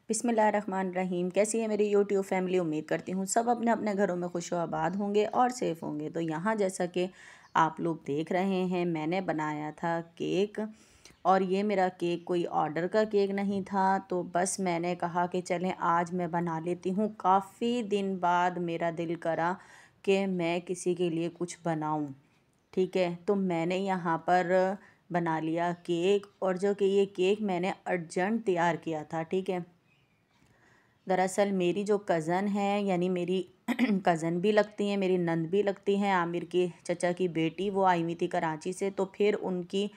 बिस्मिल्लाहिर्रहमानिर्रहीम। कैसी है मेरी यूट्यूब फैमिली। उम्मीद करती हूँ सब अपने अपने घरों में खुश आबाद होंगे और सेफ़ होंगे। तो यहाँ जैसा कि आप लोग देख रहे हैं, मैंने बनाया था केक। और ये मेरा केक कोई ऑर्डर का केक नहीं था, तो बस मैंने कहा कि चलें आज मैं बना लेती हूँ। काफ़ी दिन बाद मेरा दिल करा कि मैं किसी के लिए कुछ बनाऊँ। ठीक है, तो मैंने यहाँ पर बना लिया केक। और जो कि ये केक मैंने अर्जेंट तैयार किया था। ठीक है, दरअसल मेरी जो कज़न है, यानी मेरी कज़न भी लगती हैं, मेरी नंद भी लगती हैं, आमिर की चचा की बेटी, वो आई हुई थी कराची से। तो फिर उनकी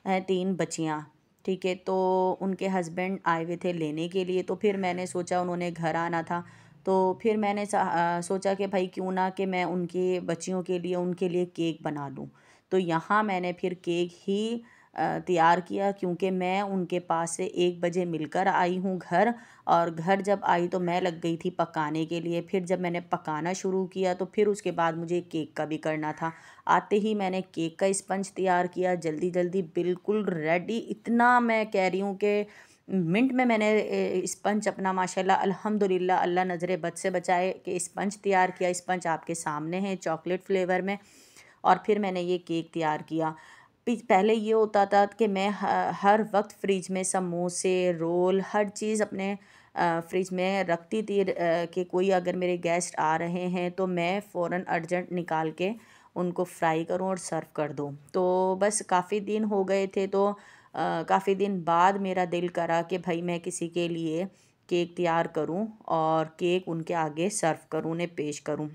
हैं 3 बच्चियाँ। ठीक है, तो उनके हस्बैंड आए हुए थे लेने के लिए। तो फिर मैंने सोचा, उन्होंने घर आना था, तो फिर मैंने सोचा कि भाई क्यों ना कि मैं उनकी बच्चियों के लिए उनके लिए केक बना लूँ। तो यहाँ मैंने फिर केक ही तैयार किया, क्योंकि मैं उनके पास से 1 बजे मिलकर आई हूँ घर। और घर जब आई तो मैं लग गई थी पकाने के लिए। फिर जब मैंने पकाना शुरू किया तो फिर उसके बाद मुझे केक का भी करना था। आते ही मैंने केक का स्पंज तैयार किया, जल्दी जल्दी बिल्कुल रेडी। इतना मैं कह रही हूँ कि मिनट में मैंने स्पंज अपना माशाल्लाह अल्हम्दुलिल्लाह, अल्लाह नज़र बद से बचाए, कि स्पंज तैयार किया। स्पंज आपके सामने है, चॉकलेट फ्लेवर में। और फिर मैंने ये केक तैयार किया। पहले ये होता था कि मैं हर वक्त फ्रिज में समोसे, रोल, हर चीज़ अपने फ्रिज में रखती थी, कि कोई अगर मेरे गेस्ट आ रहे हैं तो मैं फ़ौरन अर्जेंट निकाल के उनको फ्राई करूं और सर्व कर दूं। तो बस काफ़ी दिन हो गए थे, तो काफ़ी दिन बाद मेरा दिल करा कि भाई मैं किसी के लिए केक तैयार करूं और केक उनके आगे सर्व करूं, उन्हें पेश करूं।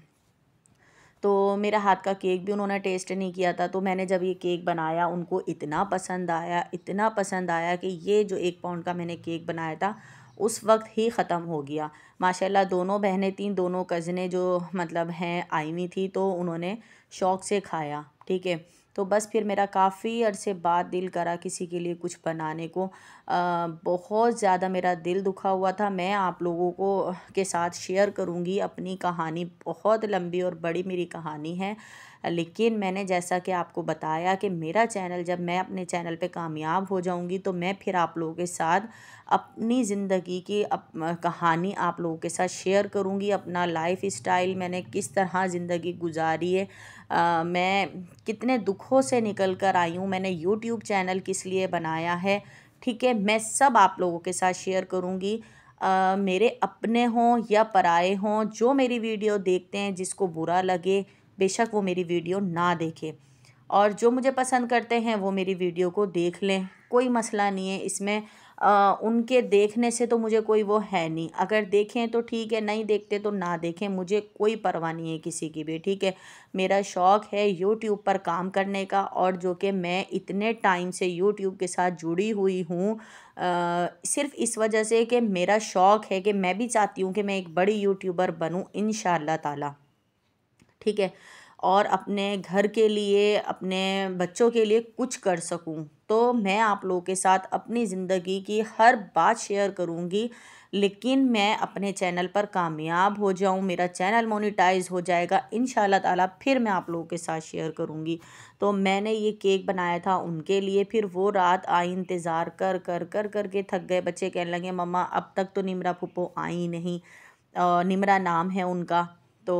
तो मेरा हाथ का केक भी उन्होंने टेस्ट नहीं किया था। तो मैंने जब ये केक बनाया, उनको इतना पसंद आया, इतना पसंद आया कि ये जो 1 पाउंड का मैंने केक बनाया था उस वक्त ही ख़त्म हो गया। माशाल्लाह दोनों बहनें थीं, दोनों कज़नें जो मतलब हैं आई हुई थी, तो उन्होंने शौक़ से खाया। ठीक है, तो बस फिर मेरा काफ़ी अरसे बाद दिल करा किसी के लिए कुछ बनाने को। बहुत ज़्यादा मेरा दिल दुखा हुआ था। मैं आप लोगों को के साथ शेयर करूँगी अपनी कहानी। बहुत लंबी और बड़ी मेरी कहानी है, लेकिन मैंने जैसा कि आपको बताया कि मेरा चैनल, जब मैं अपने चैनल पे कामयाब हो जाऊँगी तो मैं फिर आप लोगों के साथ अपनी ज़िंदगी की कहानी आप लोगों के साथ शेयर करूँगी। अपना लाइफ स्टाइल, मैंने किस तरह ज़िंदगी गुजारी है, मैं कितने दुखों से निकल कर आई हूँ, मैंने यूट्यूब चैनल किस लिए बनाया है। ठीक है, मैं सब आप लोगों के साथ शेयर करूँगी। मेरे अपने हों या पराए हों, जो मेरी वीडियो देखते हैं, जिसको बुरा लगे बेशक वो मेरी वीडियो ना देखे, और जो मुझे पसंद करते हैं वो मेरी वीडियो को देख लें, कोई मसला नहीं है इसमें। उनके देखने से तो मुझे कोई वो है नहीं। अगर देखें तो ठीक है, नहीं देखते तो ना देखें, मुझे कोई परवाह नहीं है किसी की भी। ठीक है, मेरा शौक़ है यूट्यूब पर काम करने का, और जो कि मैं इतने टाइम से यूट्यूब के साथ जुड़ी हुई हूँ सिर्फ़ इस वजह से कि मेरा शौक़ है, कि मैं भी चाहती हूँ कि मैं एक बड़ी यूट्यूबर बनूँ इंशाअल्लाह ताला। ठीक है, और अपने घर के लिए, अपने बच्चों के लिए कुछ कर सकूं। तो मैं आप लोगों के साथ अपनी ज़िंदगी की हर बात शेयर करूंगी, लेकिन मैं अपने चैनल पर कामयाब हो जाऊं, मेरा चैनल मोनेटाइज हो जाएगा इंशाल्लाह ताला, फिर मैं आप लोगों के साथ शेयर करूंगी। तो मैंने ये केक बनाया था उनके लिए। फिर वो रात आई, इंतज़ार कर कर कर कर के थक गए। बच्चे कहने लगे मम्मा अब तक तो निमरा फूफो आई नहीं। निमरा नाम है उनका। तो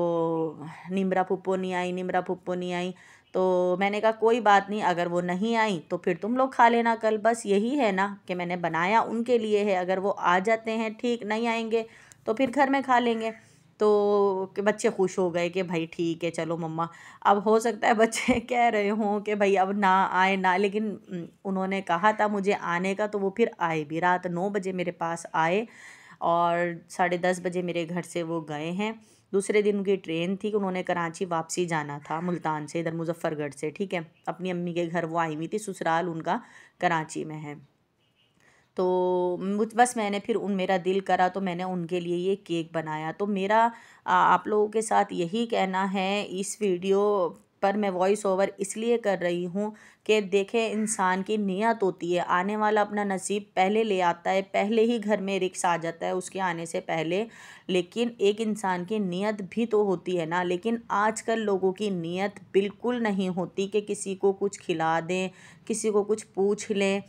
निमरा फूफो नहीं आई, निमरा फूफो नहीं आई। तो मैंने कहा कोई बात नहीं, अगर वो नहीं आई तो फिर तुम लोग खा लेना कल। बस यही है ना कि मैंने बनाया उनके लिए है, अगर वो आ जाते हैं ठीक, नहीं आएंगे तो फिर घर में खा लेंगे। तो कि बच्चे खुश हो गए कि भाई ठीक है चलो मम्मा। अब हो सकता है बच्चे कह रहे हों कि भाई अब ना आए ना, लेकिन उन्होंने कहा था मुझे आने का, तो वो फिर आए भी। रात 9 बजे मेरे पास आए और 10:30 बजे मेरे घर से वो गए हैं। दूसरे दिन उनकी ट्रेन थी कि उन्होंने कराची वापसी जाना था, मुल्तान से, इधर मुजफ्फ़रगढ़ से। ठीक है, अपनी अम्मी के घर वो आई हुई थी, ससुराल उनका कराची में है। तो बस मैंने फिर मेरा दिल करा तो मैंने उनके लिए ये केक बनाया। तो मेरा आप लोगों के साथ यही कहना है, इस वीडियो पर मैं वॉइस ओवर इसलिए कर रही हूँ कि देखें, इंसान की नियत होती है, आने वाला अपना नसीब पहले ले आता है, पहले ही घर में रिक्स आ जाता है उसके आने से पहले। लेकिन एक इंसान की नियत भी तो होती है ना। लेकिन आजकल लोगों की नियत बिल्कुल नहीं होती कि किसी को कुछ खिला दें, किसी को कुछ पूछ लें।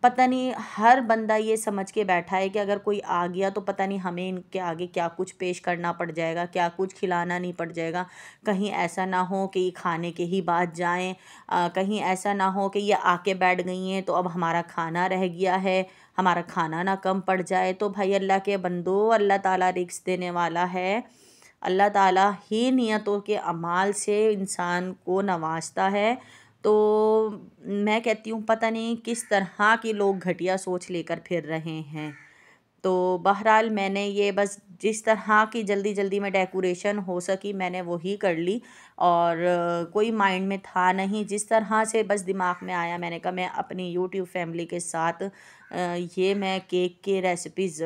पता नहीं हर बंदा ये समझ के बैठा है कि अगर कोई आ गया तो पता नहीं हमें इनके आगे क्या कुछ पेश करना पड़ जाएगा, क्या कुछ खिलाना नहीं पड़ जाएगा। कहीं ऐसा ना हो कि ये खाने के ही बाद जाएं, कहीं ऐसा ना हो कि ये आके बैठ गई हैं तो अब हमारा खाना रह गया है, हमारा खाना ना कम पड़ जाए। तो भाई अल्लाह के बंदो, अल्लाह ताला रिस्क देने वाला है। अल्लाह ताला ही नियतों के अमाल से इंसान को नवाजता है। तो मैं कहती हूँ पता नहीं किस तरह के लोग घटिया सोच लेकर फिर रहे हैं। तो बहरहाल मैंने ये बस जिस तरह की जल्दी जल्दी में डेकोरेशन हो सकी मैंने वही कर ली, और कोई माइंड में था नहीं, जिस तरह से बस दिमाग में आया मैंने कहा मैं अपनी यूट्यूब फैमिली के साथ ये मैं केक के रेसिपीज़,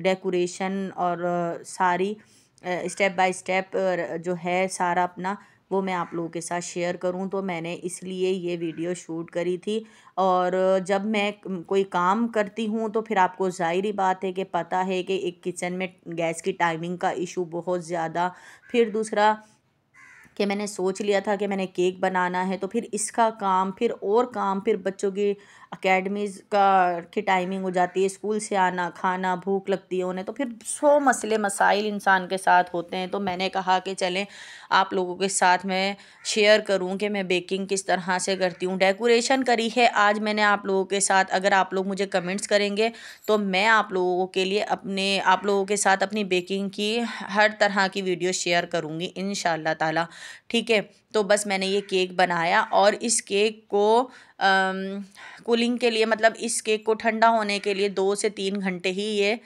डेकोरेशन और सारी स्टेप बाय स्टेप जो है सारा अपना वो मैं आप लोगों के साथ शेयर करूं। तो मैंने इसलिए ये वीडियो शूट करी थी। और जब मैं कोई काम करती हूँ तो फिर आपको ज़ाहिर बात है कि पता है कि एक किचन में गैस की टाइमिंग का इशू बहुत ज़्यादा, फिर दूसरा कि मैंने सोच लिया था कि मैंने केक बनाना है तो फिर इसका काम, फिर और काम, फिर बच्चों की एकेडमीज़ का की टाइमिंग हो जाती है, स्कूल से आना, खाना, भूख लगती है उन्हें, तो फिर 100 मसले मसाइल इंसान के साथ होते हैं। तो मैंने कहा कि चलें आप लोगों के साथ मैं शेयर करूं कि मैं बेकिंग किस तरह से करती हूं। डेकोरेशन करी है आज मैंने आप लोगों के साथ, अगर आप लोग मुझे कमेंट्स करेंगे तो मैं आप लोगों के लिए आप लोगों के साथ अपनी बेकिंग की हर तरह की वीडियो शेयर करूँगी इंशाल्लाह ताला। ठीक है, तो बस मैंने ये केक बनाया और इस केक को कूलिंग के लिए, मतलब इस केक को ठंडा होने के लिए 2 से 3 घंटे ही ये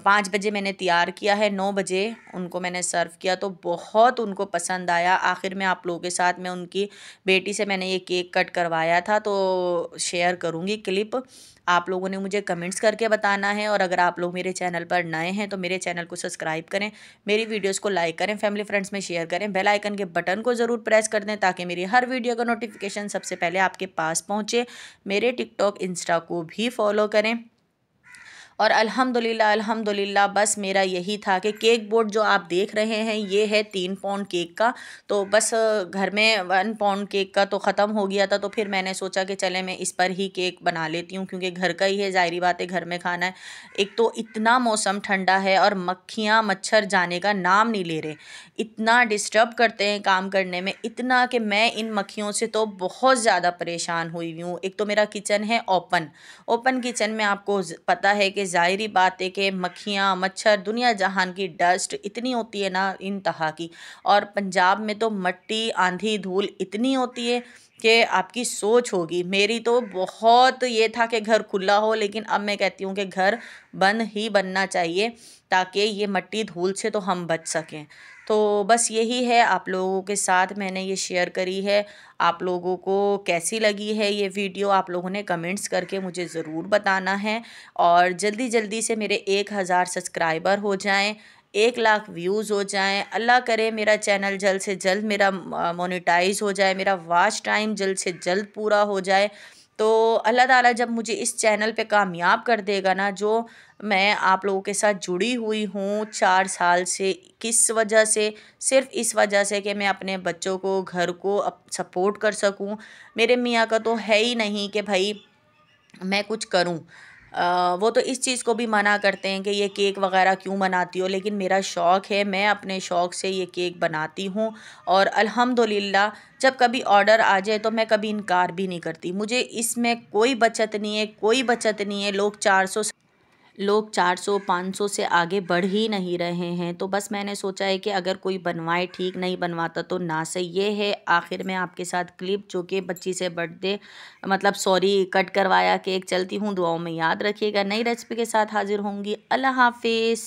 5 बजे मैंने तैयार किया है, 9 बजे उनको मैंने सर्व किया तो बहुत उनको पसंद आया। आखिर में आप लोगों के साथ मैं उनकी बेटी से मैंने ये केक कट करवाया था तो शेयर करूँगी क्लिप। आप लोगों ने मुझे कमेंट्स करके बताना है, और अगर आप लोग मेरे चैनल पर नए हैं तो मेरे चैनल को सब्सक्राइब करें, मेरी वीडियोस को लाइक करें, फैमिली फ्रेंड्स में शेयर करें, बेल आइकन के बटन को ज़रूर प्रेस कर दें ताकि मेरी हर वीडियो का नोटिफिकेशन सबसे पहले आपके पास पहुँचे। मेरे टिकटॉक, इंस्टा को भी फॉलो करें। और अल्हम्दुलिल्लाह बस मेरा यही था कि केक बोर्ड जो आप देख रहे हैं ये है 3 पाउंड केक का। तो बस घर में 1 पाउंड केक का तो ख़त्म हो गया था, तो फिर मैंने सोचा कि चले मैं इस पर ही केक बना लेती हूँ क्योंकि घर का ही है, ज़ाहिर बात है घर में खाना है। एक तो इतना मौसम ठंडा है और मक्खियाँ मच्छर जाने का नाम नहीं ले रहे, इतना डिस्टर्ब करते हैं काम करने में, इतना कि मैं इन मक्खियों से तो बहुत ज़्यादा परेशान हुई हूँ। एक तो मेरा किचन है ओपन किचन में, आपको पता है कि ज़ाहिरी बात है कि मक्खियाँ मच्छर दुनिया जहान की डस्ट इतनी होती है ना इंतहा की, और पंजाब में तो मट्टी आंधी धूल इतनी होती है कि आपकी सोच होगी। मेरी तो बहुत ये था कि घर खुला हो, लेकिन अब मैं कहती हूँ कि घर बंद ही बनना चाहिए ताकि ये मट्टी धूल से तो हम बच सकें। तो बस यही है, आप लोगों के साथ मैंने ये शेयर करी है। आप लोगों को कैसी लगी है ये वीडियो आप लोगों ने कमेंट्स करके मुझे ज़रूर बताना है, और जल्दी जल्दी से मेरे 1000 सब्सक्राइबर हो जाएं, 1 लाख व्यूज़ हो जाएं। अल्लाह करे मेरा चैनल जल्द से जल्द मेरा मोनेटाइज हो जाए, मेरा वॉच टाइम जल्द से जल्द पूरा हो जाए। तो अल्लाह ताला जब मुझे इस चैनल पे कामयाब कर देगा ना, जो मैं आप लोगों के साथ जुड़ी हुई हूँ 4 साल से, किस वजह से, सिर्फ इस वजह से कि मैं अपने बच्चों को, घर को सपोर्ट कर सकूँ। मेरे मियाँ का तो है ही नहीं कि भाई मैं कुछ करूं। वो तो इस चीज़ को भी मना करते हैं कि ये केक वगैरह क्यों बनाती हो, लेकिन मेरा शौक़ है, मैं अपने शौक़ से ये केक बनाती हूँ। और अल्हम्दुलिल्लाह जब कभी ऑर्डर आ जाए तो मैं कभी इनकार भी नहीं करती, मुझे इसमें कोई बचत नहीं है, कोई बचत नहीं है। लोग 400-500 से आगे बढ़ ही नहीं रहे हैं। तो बस मैंने सोचा है कि अगर कोई बनवाए, ठीक नहीं बनवाता तो ना सही। ये है आखिर में आपके साथ क्लिप जो कि बच्ची से बर्थडे, मतलब सॉरी कट करवाया केक। चलती हूँ, दुआओं में याद रखिएगा। नई रेसिपी के साथ हाजिर होंगी। अल्लाह हाफिज़।